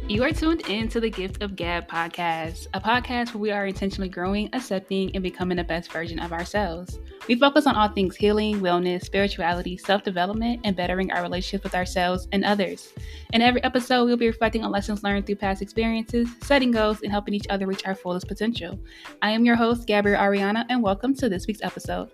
You are tuned in to the Gift of Gab podcast, a podcast where we are intentionally growing, accepting, and becoming the best version of ourselves. We focus on all things healing, wellness, spirituality, self-development, and bettering our relationship with ourselves and others. In every episode, we'll be reflecting on lessons learned through past experiences, setting goals, and helping each other reach our fullest potential. I am your host, Gabrielle Ariana, and welcome to this week's episode.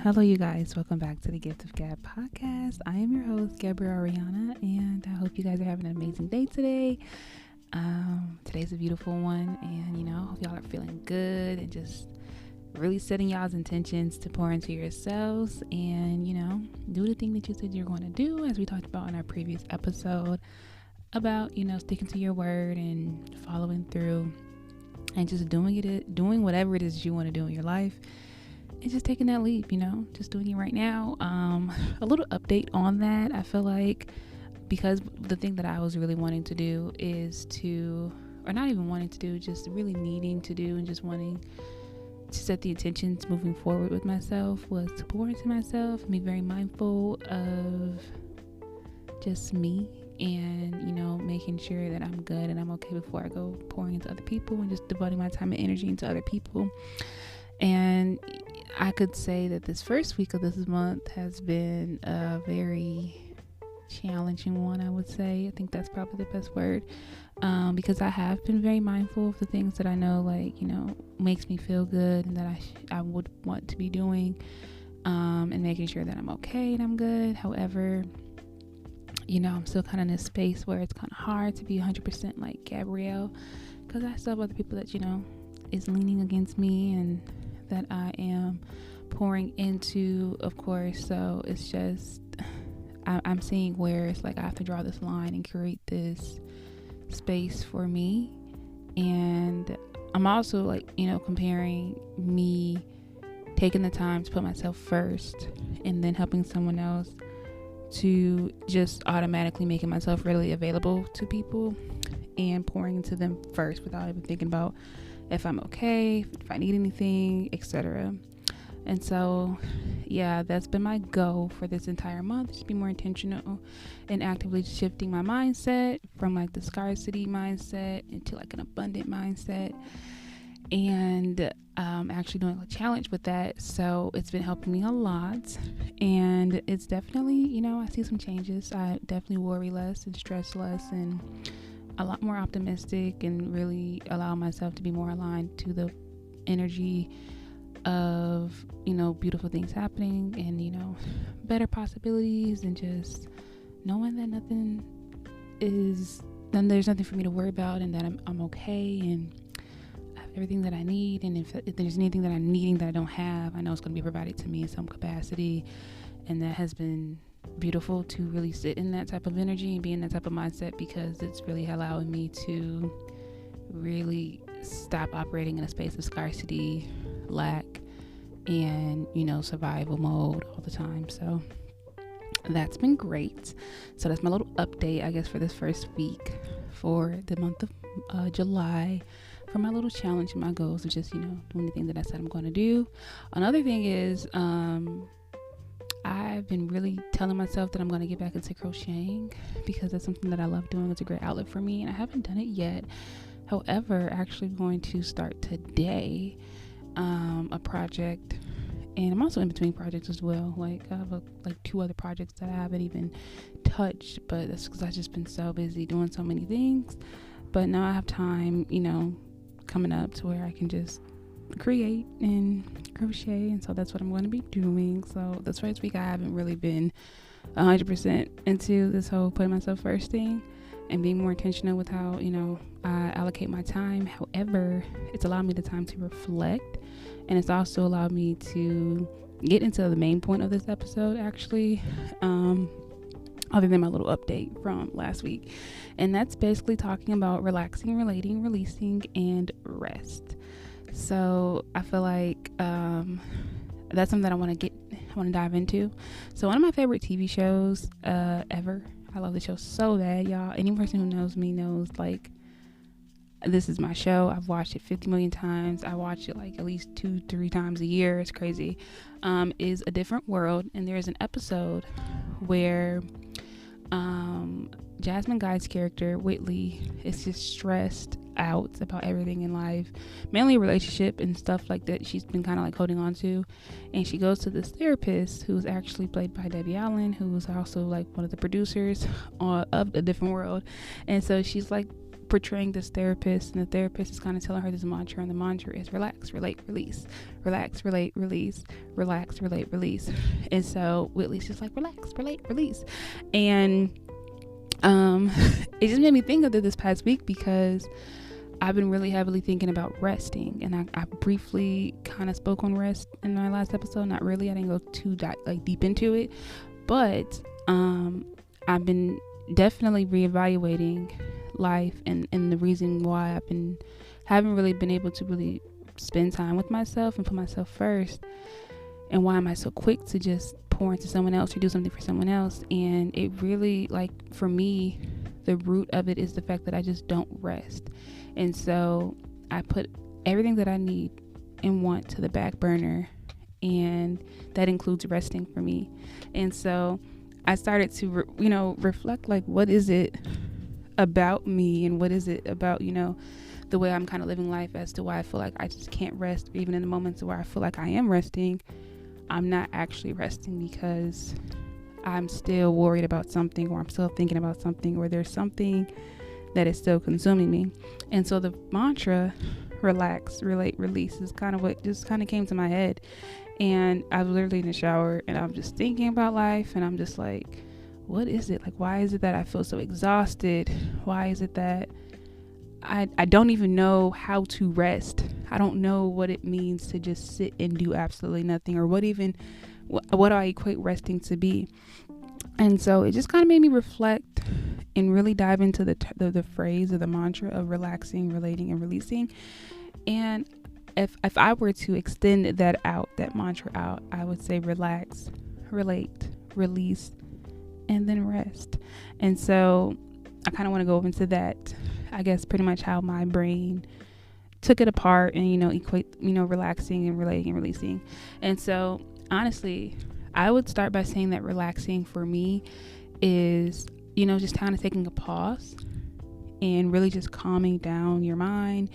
Hello, you guys. Welcome back to the Gift of Gab podcast. I am your host, Gabrielle Ariana, and I hope you guys are having an amazing day today. Today's a beautiful one, and I hope y'all are feeling good and just really setting y'all's intentions to pour into yourselves and, do the thing that you said you're going to do, as we talked about in our previous episode about, sticking to your word and following through and just doing whatever it is you want to do in your life. And just taking that leap, just doing it right now. A little update on that. I feel like because the thing that I was really wanting to do is or not even wanting to do, just really needing to do and just wanting to set the intentions moving forward with myself was to pour into myself and be very mindful of just me and, making sure that I'm good and I'm okay before I go pouring into other people and just devoting my time and energy into other people. And I could say that this first week of this month has been a very challenging one, I would say. I think that's probably the best word, because I have been very mindful of the things that I know, makes me feel good and that I would want to be doing, and making sure that I'm okay and I'm good. However, I'm still kind of in this space where it's kind of hard to be 100% like Gabrielle, because I still have other people that, is leaning against me and that I am pouring into, of course. So it's just, I'm seeing where it's like I have to draw this line and create this space for me. And I'm also comparing me taking the time to put myself first and then helping someone else to just automatically making myself readily available to people and pouring into them first without even thinking about if I'm okay, if I need anything, etc. And so, that's been my goal for this entire month, just be more intentional and actively shifting my mindset from the scarcity mindset into an abundant mindset, and actually doing a challenge with that. So it's been helping me a lot, and it's definitely, I see some changes. I definitely worry less and stress less and a lot more optimistic, and really allow myself to be more aligned to the energy of beautiful things happening and better possibilities, and just knowing that there's nothing for me to worry about, and that I'm okay and I have everything that I need. And if there's anything that I'm needing that I don't have, I know it's going to be provided to me in some capacity. And that has been beautiful to really sit in that type of energy and be in that type of mindset, because it's really allowing me to really stop operating in a space of scarcity, lack, and survival mode all the time. So that's been great. So that's my little update, I guess, for this first week for the month of July, for my little challenge and my goals of just doing the thing that I said I'm going to do. Another thing is I've been really telling myself that I'm going to get back into crocheting, because that's something that I love doing. It's a great outlet for me, and I haven't done it yet. However, actually going to start today a project, and I'm also in between projects as well. I have two other projects that I haven't even touched, but that's because I've just been so busy doing so many things. But now I have time, coming up to where I can just create and crochet, and so that's what I'm going to be doing. So this first week I haven't really been 100% into this whole putting myself first thing and being more intentional with how I allocate my time. However, it's allowed me the time to reflect, and it's also allowed me to get into the main point of this episode, actually, other than my little update from last week. And that's basically talking about relaxing, relating, releasing, and rest. So I feel like that's something that I want to dive into. So one of my favorite TV shows ever, I love the show so bad, y'all. Any person who knows me knows This is my show. I've watched it 50 million times. I watch it like at least 2-3 times a year. It's crazy. Is A Different World. And there's an episode where Jasmine Guy's character, Whitley, is just stressed out about everything in life, mainly a relationship and stuff like that she's been kind of like holding on to. And she goes to this therapist who's actually played by Debbie Allen, who was also like one of the producers of A Different World. And so she's like portraying this therapist, and the therapist is kind of telling her this mantra, and the mantra is relax, relate, release, relax, relate, release, relax, relate, release. And so Whitley's just like relax, relate, release. And it just made me think of it this past week because I've been really heavily thinking about resting, and I briefly kind of spoke on rest in my last episode. Not really, I didn't go too deep into it, but I've been definitely reevaluating life and the reason why haven't really been able to really spend time with myself and put myself first, and why am I so quick to just pour into someone else or do something for someone else. And it really, like, for me, the root of it is the fact that I just don't rest. And so I put everything that I need and want to the back burner, and that includes resting for me. And so I started to reflect, like, what is it about me, and what is it about the way I'm kind of living life, as to why I feel like I just can't rest. Even in the moments where I feel like I am resting, I'm not actually resting because I'm still worried about something, or I'm still thinking about something, or there's something that is still consuming me. And so the mantra relax, relate, release is kind of what just kind of came to my head. And I was literally in the shower and I'm just thinking about life, and I'm just like, what is it? Like, why is it that I feel so exhausted? Why is it that I don't even know how to rest? I don't know what it means to just sit and do absolutely nothing, or what do I equate resting to be? And so it just kind of made me reflect and really dive into the phrase or the mantra of relaxing, relating, and releasing. And if I were to extend that mantra out, I would say relax, relate, release, and then rest. And so I kind of want to go into that, I guess, pretty much how my brain took it apart and equate relaxing and relating and releasing. And so honestly, I would start by saying that relaxing for me is just kind of taking a pause and really just calming down your mind,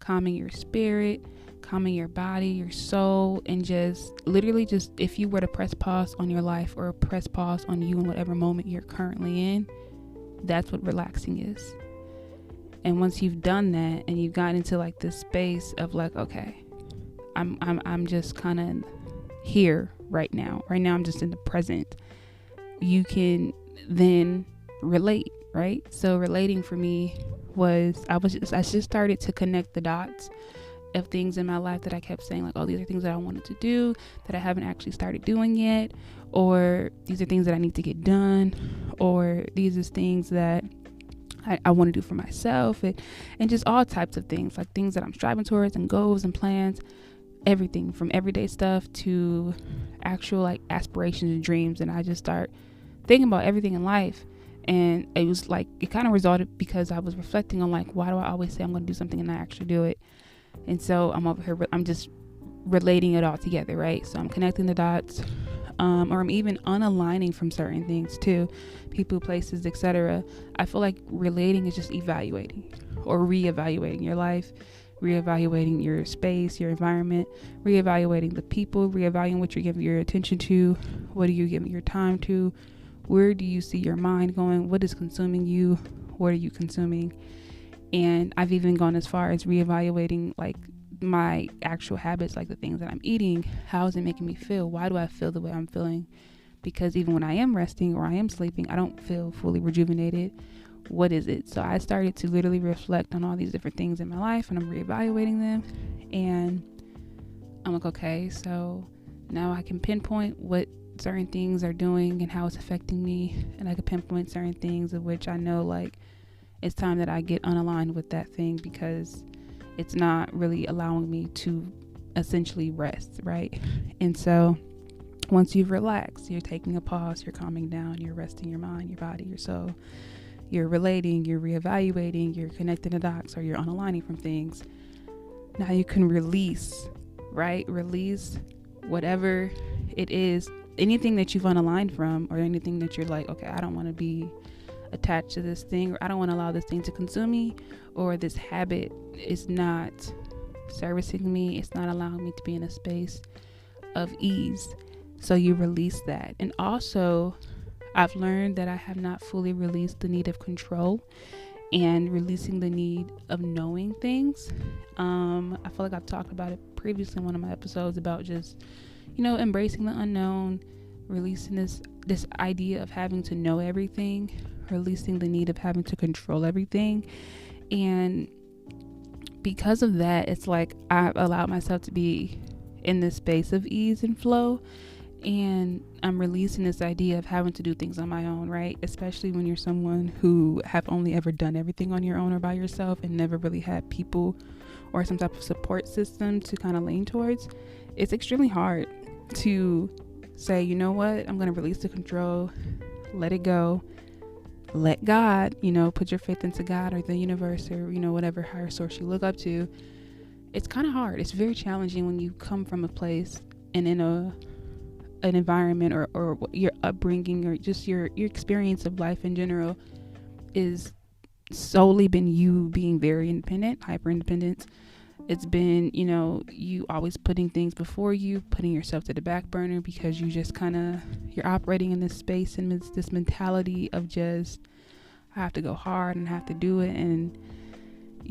calming your spirit, calming your body, your soul, and just literally just, if you were to press pause on your life or press pause on you in whatever moment you're currently in, that's what relaxing is. And once you've done that and you've gotten into like this space of like, okay, I'm just kind of here right now I'm just in the present, you can then relate, right? So relating for me was, I just started to connect the dots of things in my life that I kept saying, like, oh, these are things that I wanted to do that I haven't actually started doing yet, or these are things that I need to get done, or these are things that I want to do for myself, and just all types of things, like things that I'm striving towards and goals and plans, everything from everyday stuff to actual like aspirations and dreams. And I just start thinking about everything in life, and it was like, it kind of resulted because I was reflecting on, like, why do I always say I'm going to do something and not actually do it? And so I'm over here, I'm just relating it all together, right? So I'm connecting the dots, or I'm even unaligning from certain things too, people, places, etc. I feel like relating is just evaluating or reevaluating your life, reevaluating your space, your environment, reevaluating the people, reevaluating what you're giving your attention to, what are you giving your time to, where do you see your mind going, what is consuming you, what are you consuming? And I've even gone as far as reevaluating like my actual habits, like the things that I'm eating. How is it making me feel? Why do I feel the way I'm feeling? Because even when I am resting or I am sleeping, I don't feel fully rejuvenated. What is it? So I started to literally reflect on all these different things in my life, and I'm reevaluating them, and I'm like, okay, so now I can pinpoint what certain things are doing and how it's affecting me, and I can pinpoint certain things of which I know, like, it's time that I get unaligned with that thing because it's not really allowing me to essentially rest, right? And so once you've relaxed, you're taking a pause, you're calming down, you're resting your mind, your body, your soul, you're relating, you're reevaluating, you're connecting the dots, or you're unaligning from things. Now you can release, right? Release whatever it is, anything that you've unaligned from, or anything that you're like, okay, I don't want to be attached to this thing, or I don't want to allow this thing to consume me, or this habit is not servicing me, it's not allowing me to be in a space of ease. So you release that. And also, I've learned that I have not fully released the need of control and releasing the need of knowing things. I feel like I've talked about it previously in one of my episodes about just, embracing the unknown, releasing this idea of having to know everything, releasing the need of having to control everything. And because of that, it's like I've allowed myself to be in this space of ease and flow, and I'm releasing this idea of having to do things on my own, right? Especially when you're someone who have only ever done everything on your own or by yourself and never really had people or some type of support system to kind of lean towards. It's extremely hard to say, you know what, I'm going to release the control, let it go, let God, put your faith into God or the universe or, whatever higher source you look up to. It's kind of hard. It's very challenging when you come from a place and in an environment or your upbringing or just your experience of life in general is solely been you being very independent, hyper independent. It's been, you always putting things before you, putting yourself to the back burner because you just you're operating in this space and this mentality of just, I have to go hard and I have to do it. And,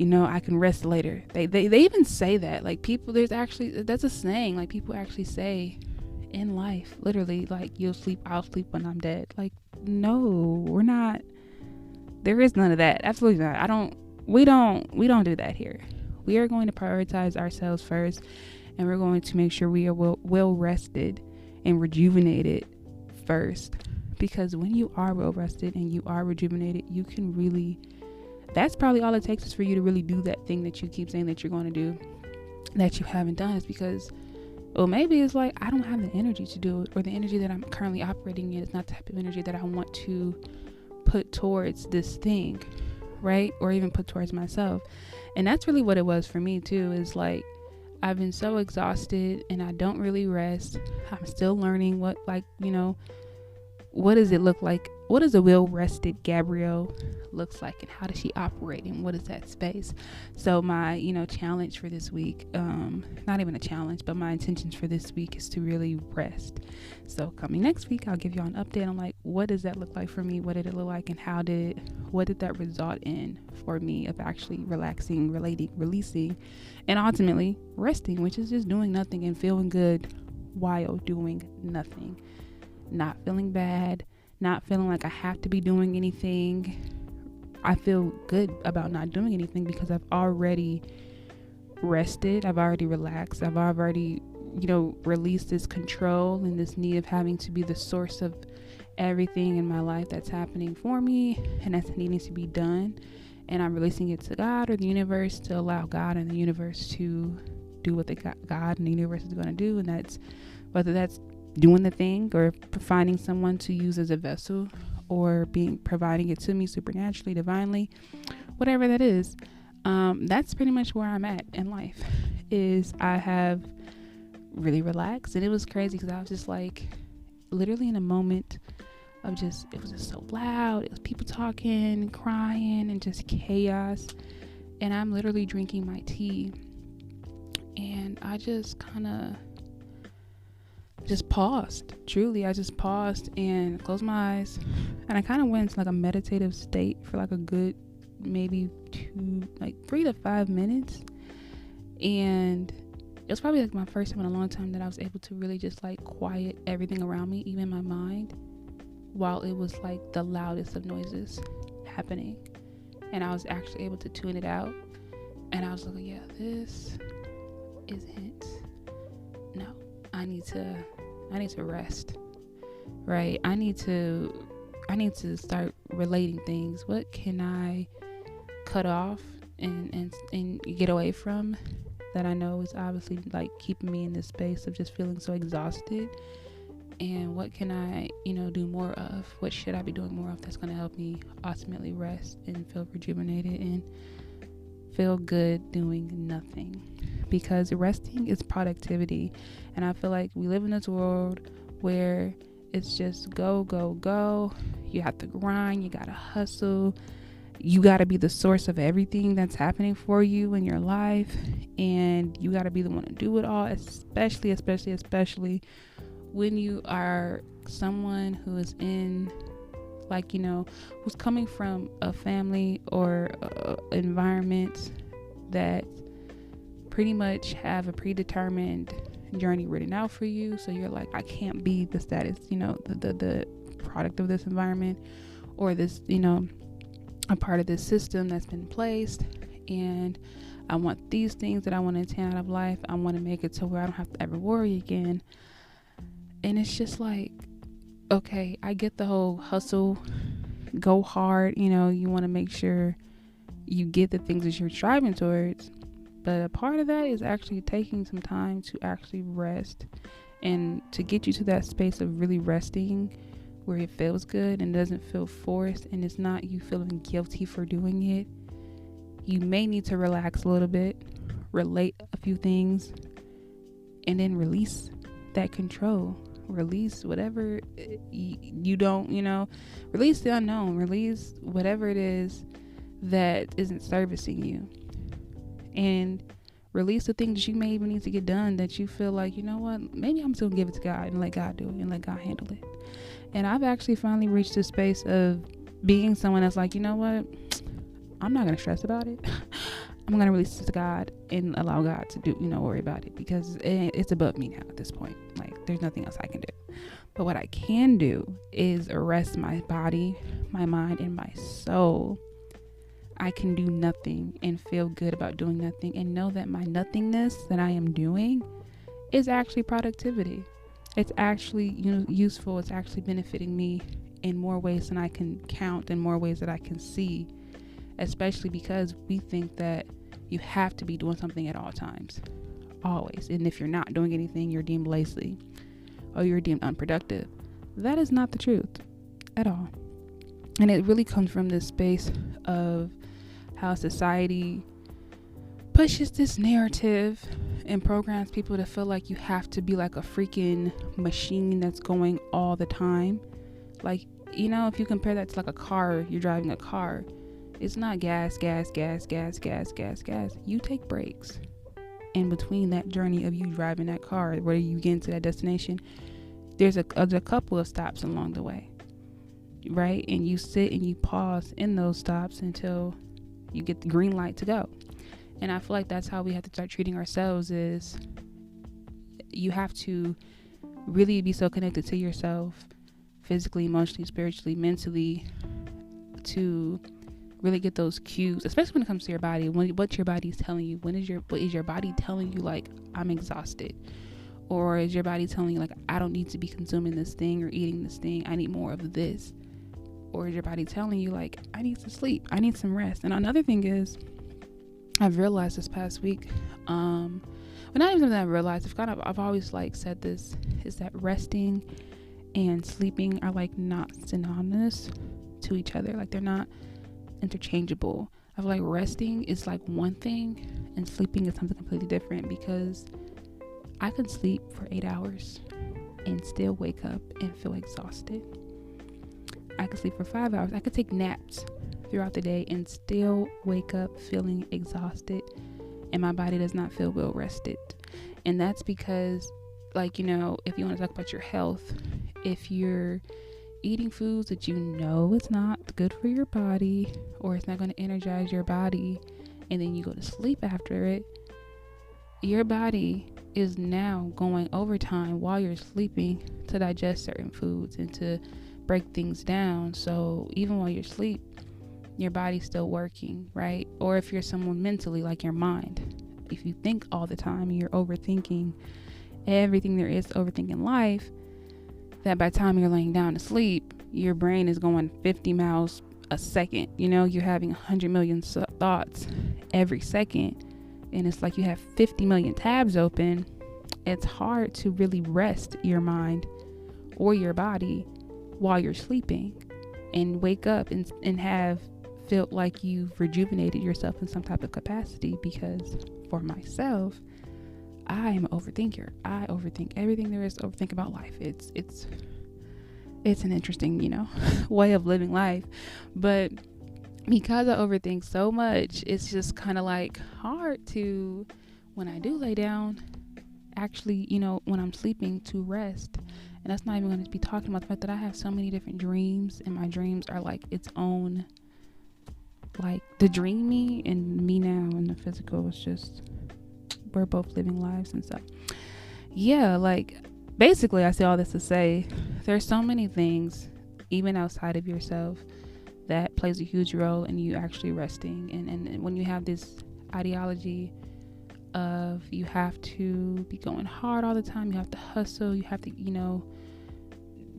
I can rest later. They even say that, like, people, that's a saying, like, people actually say in life, literally, like, I'll sleep when I'm dead. Like, no, we're not, there is none of that. Absolutely not. We don't do that here. We are going to prioritize ourselves first, and we're going to make sure we are well rested and rejuvenated first, because when you are well rested and you are rejuvenated, you can really, that's probably all it takes is for you to really do that thing that you keep saying that you're going to do that you haven't done. Is because, well, maybe it's like, I don't have the energy to do it, or the energy that I'm currently operating in is not the type of energy that I want to put towards this thing, right? Or even put towards myself. And that's really what it was for me too, is like, I've been so exhausted and I don't really rest. I'm still learning what does it look like? What does a well-rested Gabrielle looks like, and how does she operate, and what is that space? So my, challenge for this week, not even a challenge, but my intentions for this week is to really rest. So coming next week, I'll give you an update on like, what does that look like for me? What did it look like, and what did that result in for me of actually relaxing, relating, releasing, and ultimately resting, which is just doing nothing and feeling good while doing nothing. Not feeling bad, not feeling like I have to be doing anything. I feel good about not doing anything because I've already rested, I've already relaxed, I've already, released this control and this need of having to be the source of everything in my life that's happening for me and that's needing to be done. And I'm releasing it to God or the universe to allow God and the universe to do what God and the universe is going to do. And that's whether that's doing the thing or finding someone to use as a vessel or providing it to me supernaturally, divinely, whatever that is. That's pretty much where I'm at in life. Is I have really relaxed, and it was crazy because I was just like literally in a moment of it was just so loud. It was people talking, crying, and just chaos. And I'm literally drinking my tea, and I just paused. Truly, I just paused and closed my eyes, and I kind of went into like a meditative state for like a good maybe 3 to 5 minutes. And it was probably like my first time in a long time that I was able to really just like quiet everything around me, even my mind, while it was like the loudest of noises happening. And I was actually able to tune it out, and I was like, yeah, this isn't, no, I need to rest, right? I need to start relating things. What can I cut off and get away from that I know is obviously like keeping me in this space of just feeling so exhausted and what can I, do more of? What should I be doing more of that's going to help me ultimately rest and feel rejuvenated and feel good doing nothing? Because resting is productivity, and I feel like we live in this world where it's just go, go, go. You have to grind, you gotta hustle, you gotta be the source of everything that's happening for you in your life, and you gotta be the one to do it all, especially when you are someone who is in, who's coming from a family or environment that pretty much have a predetermined journey written out for you. So you're like, I can't be the status, the product of this environment, or this, a part of this system that's been placed, and I want these things that I want to attain out of life. I want to make it to where I don't have to ever worry again. And it's just like, okay, I get the whole hustle, go hard, you want to make sure you get the things that you're striving towards. But a part of that is actually taking some time to actually rest, and to get you to that space of really resting where it feels good and doesn't feel forced, and it's not you feeling guilty for doing it. You may need to relax a little bit, relate a few things, and then release that control. Release whatever you don't, release the unknown, release whatever it is that isn't servicing you, and release the things you may even need to get done that you feel like, maybe I'm still gonna give it to God and let God do it and let God handle it. And I've actually finally reached this space of being someone that's like, I'm not gonna stress about it. I'm gonna release it to God and allow God to do, worry about it, because it's above me now at this point. Like, there's nothing else I can do. But what I can do is arrest my body, my mind, and my soul. I can do nothing and feel good about doing nothing, and know that my nothingness that I am doing is actually productivity. It's actually, useful. It's actually benefiting me in more ways than I can count, in more ways that I can see, especially because we think that you have to be doing something at all times, always. And if you're not doing anything, you're deemed lazy or you're deemed unproductive. That is not the truth at all. And it really comes from this space of how society pushes this narrative and programs people to feel like you have to be like a freaking machine that's going all the time. Like, if you compare that to like a car, you're driving a car. It's not gas. You take breaks in between that journey of you driving that car, where you get into that destination. There's a couple of stops along the way, right? And you sit and you pause in those stops until you get the green light to go. And I feel like that's how we have to start treating ourselves. Is you have to really be so connected to yourself, physically, emotionally, spiritually, mentally, to really get those cues, especially when it comes to your body. What your body's telling you. What is your body telling you, like, I'm exhausted? Or is your body telling you, like, I don't need to be consuming this thing or eating this thing, I need more of this? Or is your body telling you, like, I need to sleep, I need some rest? And another thing is, I've realized this past week, but not even that I've realized, I've always like said this, is that resting and sleeping are like not synonymous to each other. Like, they're not interchangeable. I feel like resting is like one thing and sleeping is something completely different, because I could sleep for 8 hours and still wake up and feel exhausted. I could sleep for 5 hours. I could take naps throughout the day and still wake up feeling exhausted, and my body does not feel well rested. And that's because, like, if you want to talk about your health, if you're eating foods that it's not good for your body, or it's not going to energize your body, and then you go to sleep after it, your body is now going overtime while you're sleeping to digest certain foods and to break things down. So even while you're asleep, your body's still working, right? Or if you're someone mentally, like your mind, if you think all the time, you're overthinking everything there is to overthink in life, that by the time you're laying down to sleep, your brain is going 50 miles a second. You're having 100 million thoughts every second, and it's like you have 50 million tabs open. It's hard to really rest your mind or your body while you're sleeping, and wake up and have felt like you've rejuvenated yourself in some type of capacity. Because for myself, I am an overthinker. I overthink everything there is to overthink about life. It's an interesting, way of living life. But because I overthink so much, it's just kind of like hard to, when I do lay down, actually, when I'm sleeping, to rest. And that's not even going to be talking about the fact that I have so many different dreams, and my dreams are like its own, like the dream me and me now and the physical is just, we're both living lives. And so, yeah, like basically I say all this to say there's so many things, even outside of yourself, that plays a huge role in you actually resting. And when you have this ideology of you have to be going hard all the time, you have to hustle, you have to,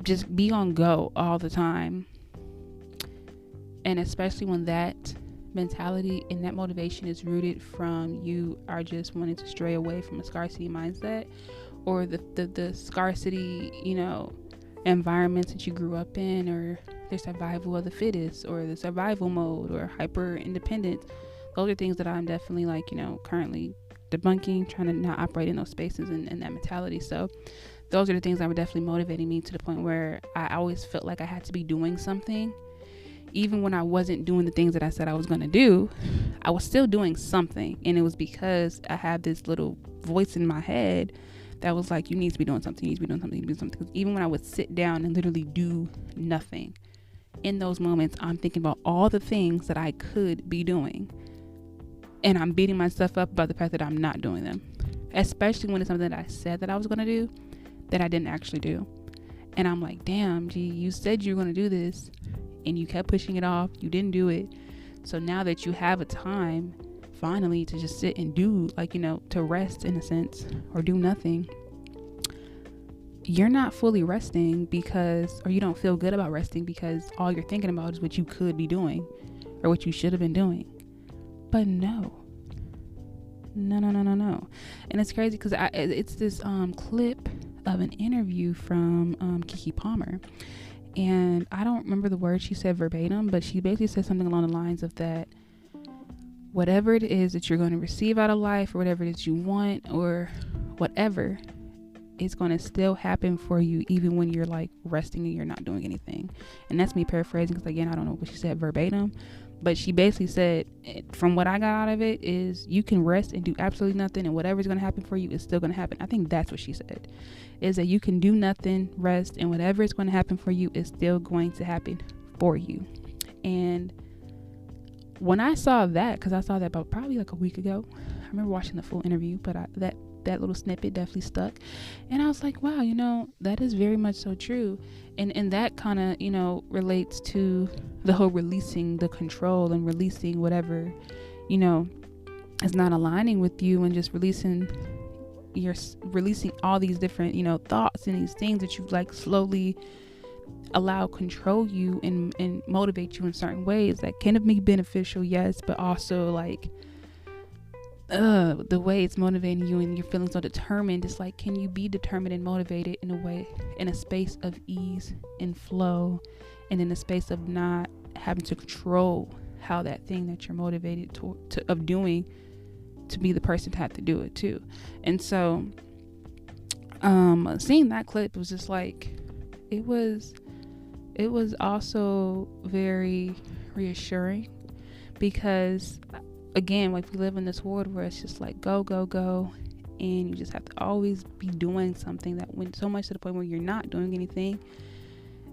just be on go all the time. And especially when that mentality and that motivation is rooted from you are just wanting to stray away from a scarcity mindset, or the scarcity, environments that you grew up in, or the survival of the fittest, or the survival mode, or hyper independence. Those are things that I'm definitely currently debunking, trying to not operate in those spaces and that mentality. So those are the things that were definitely motivating me, to the point where I always felt like I had to be doing something. Even when I wasn't doing the things that I said I was going to do, I was still doing something. And it was because I had this little voice in my head that was like, you need to be doing something, you need to be doing something, you need to be doing something. Because even when I would sit down and literally do nothing, in those moments, I'm thinking about all the things that I could be doing. And I'm beating myself up about the fact that I'm not doing them. Especially when it's something that I said that I was going to do, that I didn't actually do. And I'm like, damn, G, you said you were going to do this, and you kept pushing it off. You didn't do it. So now that you have a time finally to just sit and do, to rest in a sense, or do nothing, you're not fully resting or you don't feel good about resting, because all you're thinking about is what you could be doing or what you should have been doing. But no. And it's crazy because it's this clip of an interview from Keke Palmer. And I don't remember the words she said verbatim, but she basically said something along the lines of that whatever it is that you're going to receive out of life, or whatever it is you want, or whatever, is going to still happen for you even when you're like resting and you're not doing anything. And that's me paraphrasing, because again, I don't know what she said verbatim, but she basically said, from what I got out of it, is you can rest and do absolutely nothing, and whatever's going to happen for you is still going to happen. I think that's what she said, is that you can do nothing, rest, and whatever is going to happen for you is still going to happen for you. And when I saw that, because I saw that about probably like a week ago, I remember watching the full interview, but that little snippet definitely stuck. And I was like, wow, that is very much so true. And that kind of, relates to the whole releasing the control and releasing whatever, is not aligning with you, and just releasing all these different, thoughts and these things that you like slowly allow control you and motivate you in certain ways that can be beneficial, yes, but also like the way it's motivating you and you're feeling so determined. It's like, can you be determined and motivated in a way, in a space of ease and flow, and in a space of not having to control how that thing that you're motivated of doing, to be the person to have to do it too. And so seeing that clip was just like, it was also very reassuring, because again, like, we live in this world where it's just like go, and you just have to always be doing something, that when so much to the point where you're not doing anything,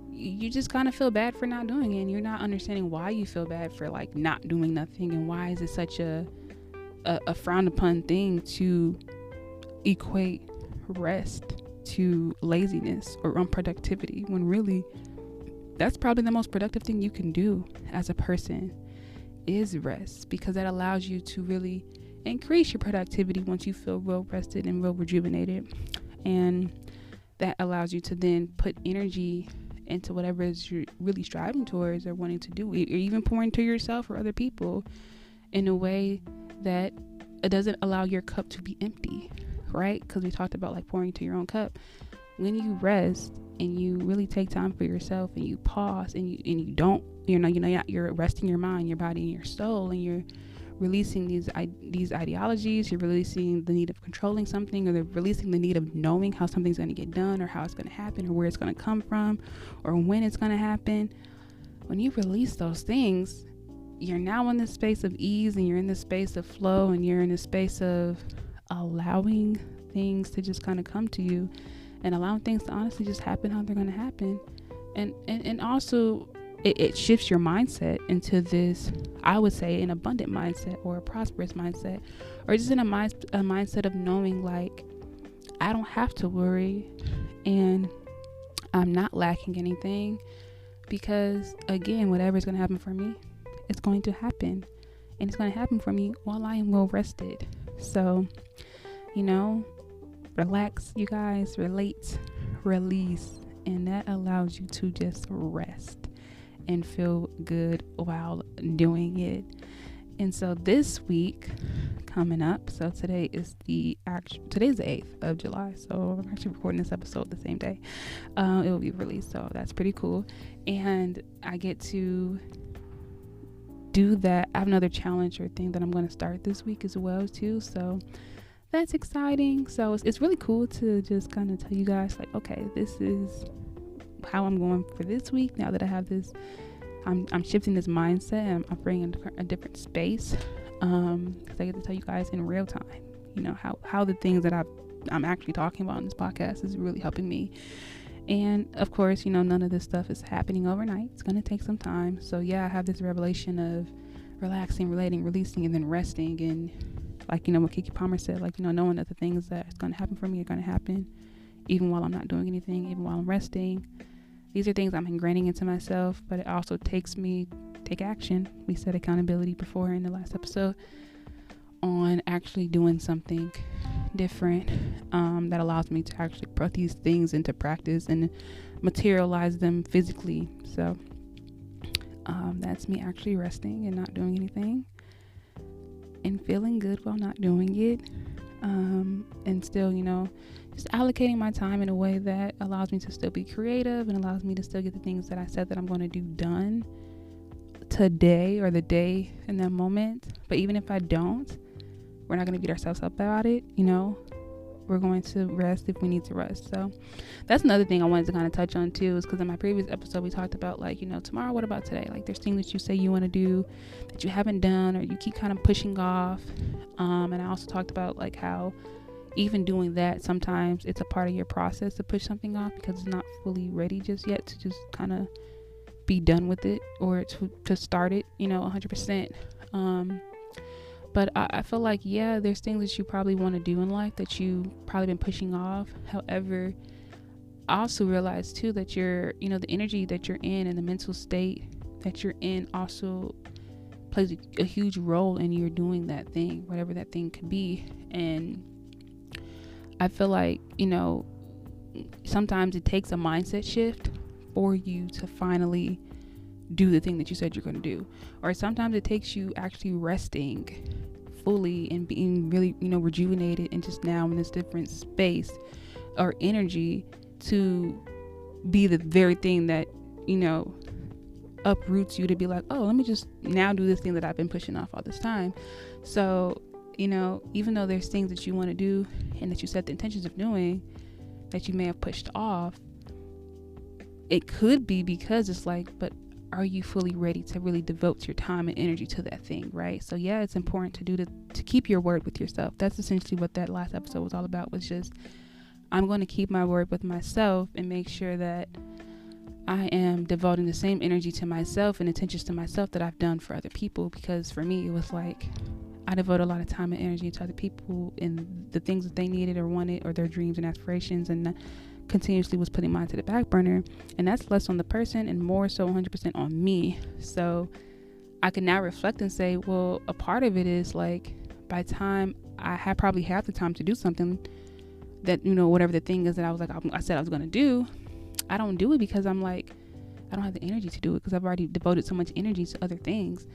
you just kind of feel bad for not doing it, and you're not understanding why you feel bad for like not doing nothing, and why is it such a frowned upon thing to equate rest to laziness or unproductivity, when really that's probably the most productive thing you can do as a person, is rest, because that allows you to really increase your productivity once you feel real rested and real rejuvenated. And that allows you to then put energy into whatever it is you're really striving towards or wanting to do, or even pouring to yourself or other people, in a way that it doesn't allow your cup to be empty, right? Because we talked about like pouring to your own cup. when you rest and you really take time for yourself and you pause and you don't, you're resting your mind, your body, and your soul, and you're releasing these ideologies. You're releasing the need of controlling something, or they're releasing the need of knowing how something's going to get done, or how it's going to happen, or where it's going to come from, or when it's going to happen. When you release those things, you're now in this space of ease, and you're in this space of flow, and you're in this space of allowing things to just kind of come to you, and allowing things to honestly just happen how they're going to happen. And also it shifts your mindset into this, I would say, an abundant mindset, or a prosperous mindset, or just in a mindset of knowing, like, I don't have to worry, and I'm not lacking anything, because again, whatever is going to happen for me, it's going to happen, and it's going to happen for me while I am well rested. So, relax, you guys, relate, release, and that allows you to just rest and feel good while doing it. And so this week coming up, so today is today's the 8th of July, so I'm actually recording this episode the same day it will be released, so that's pretty cool. And I get to do that. I have another challenge or thing that I'm going to start this week as well too, so that's exciting. So it's really cool to just kind of tell you guys, like, okay, this is how I'm going for this week. Now that I have this, I'm shifting this mindset, and I'm bringing a different space, because I get to tell you guys in real time, how the things that I'm actually talking about in this podcast is really helping me. And of course, none of this stuff is happening overnight. It's going to take some time. So yeah, I have this revelation of relaxing, relating, releasing, and then resting. And like, what Kiki Palmer said, like, knowing that the things that is going to happen for me are going to happen, even while I'm not doing anything, even while I'm resting. These are things I'm ingraining into myself, but it also take action. We said accountability before in the last episode, on actually doing something different that allows me to actually put these things into practice and materialize them physically. So that's me actually resting and not doing anything, and feeling good while not doing it, and still, just allocating my time in a way that allows me to still be creative and allows me to still get the things that I said that I'm going to do done today, or the day in that moment. But even if I don't, we're not going to beat ourselves up about it. We're going to rest if we need to rest. So that's another thing I wanted to kind of touch on too, is because in my previous episode we talked about, like, tomorrow, what about today? Like, there's things that you say you want to do that you haven't done, or you keep kind of pushing off. And I also talked about, like, how even doing that, sometimes it's a part of your process to push something off because it's not fully ready just yet to just kind of be done with it, or to start it 100%. But I feel like, yeah, there's things that you probably want to do in life that you probably been pushing off. However, I also realize too that the energy that you're in and the mental state that you're in also plays a huge role in you doing that thing, whatever that thing could be. And I feel like, sometimes it takes a mindset shift for you to finally do the thing that you said you're going to do. Or sometimes it takes you actually resting fully and being really, rejuvenated, and just now in this different space or energy to be the very thing that, uproots you to be like, oh, let me just now do this thing that I've been pushing off all this time. So, even though there's things that you want to do and that you set the intentions of doing that you may have pushed off, it could be because it's like, but are you fully ready to really devote your time and energy to that thing, right? So yeah, it's important to keep your word with yourself. That's essentially what that last episode was all about, was just, I'm going to keep my word with myself and make sure that I am devoting the same energy to myself and attentions to myself that I've done for other people. Because for me, it was like, I devote a lot of time and energy to other people and the things that they needed or wanted, or their dreams and aspirations, and continuously was putting mine to the back burner. And that's less on the person and more so 100% on me. So I can now reflect and say, well, a part of it is like, by the time I probably have the time to do something that, whatever the thing is that I said I was going to do, I don't do it because I'm like, I don't have the energy to do it because I've already devoted so much energy to other things.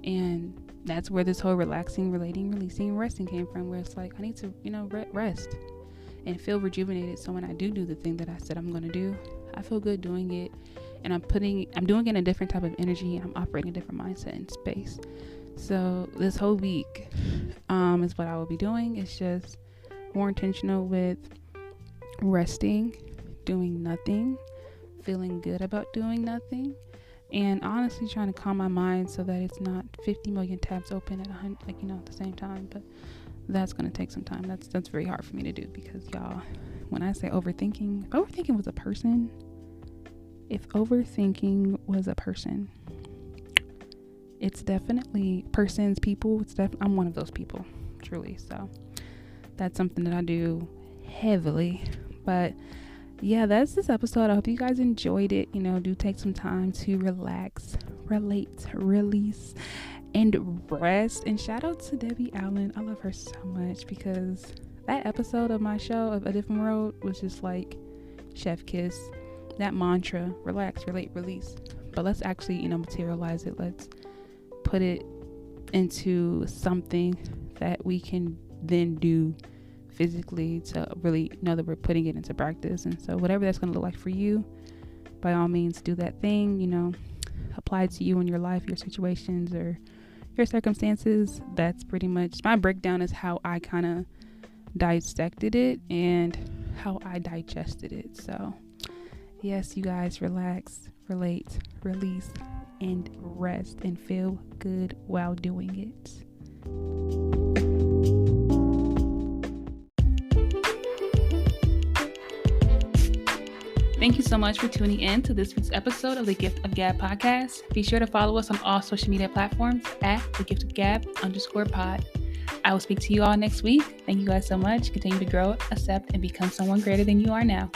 And that's where this whole relaxing, relating, releasing, and resting came from, where it's like, I need to, rest. and feel rejuvenated. So when I do the thing that I said I'm going to do, I feel good doing it, and I'm doing it in a different type of energy, and I'm operating a different mindset and space. So this whole week is what I will be doing. It's just more intentional with resting, doing nothing, feeling good about doing nothing, and honestly trying to calm my mind so that it's not 50 million tabs open at 100, at the same time. But that's going to take some time. That's very hard for me to do, because y'all, when I say overthinking, if overthinking was a person, it's definitely persons, people. I'm one of those people, truly. So that's something that I do heavily. But yeah, that's this episode. I hope you guys enjoyed it. Do take some time to relax, relate, release, and rest. And shout out to Debbie Allen. I love her so much, because that episode of my show of A Different World was just like chef kiss. That mantra, relax, relate, release. But let's actually, materialize it. Let's put it into something that we can then do physically to really know that we're putting it into practice. And so whatever that's going to look like for you, by all means, do that thing, apply it to you in your life, your situations, or your circumstances. That's pretty much my breakdown, is how I kind of dissected it and how I digested it. So yes, you guys, relax, relate, release, and rest, and feel good while doing it. Thank you so much for tuning in to this week's episode of the Gift of Gab podcast. Be sure to follow us on all social media platforms at @thegiftofgab_pod. I will speak to you all next week. Thank you guys so much. Continue to grow, accept, and become someone greater than you are now.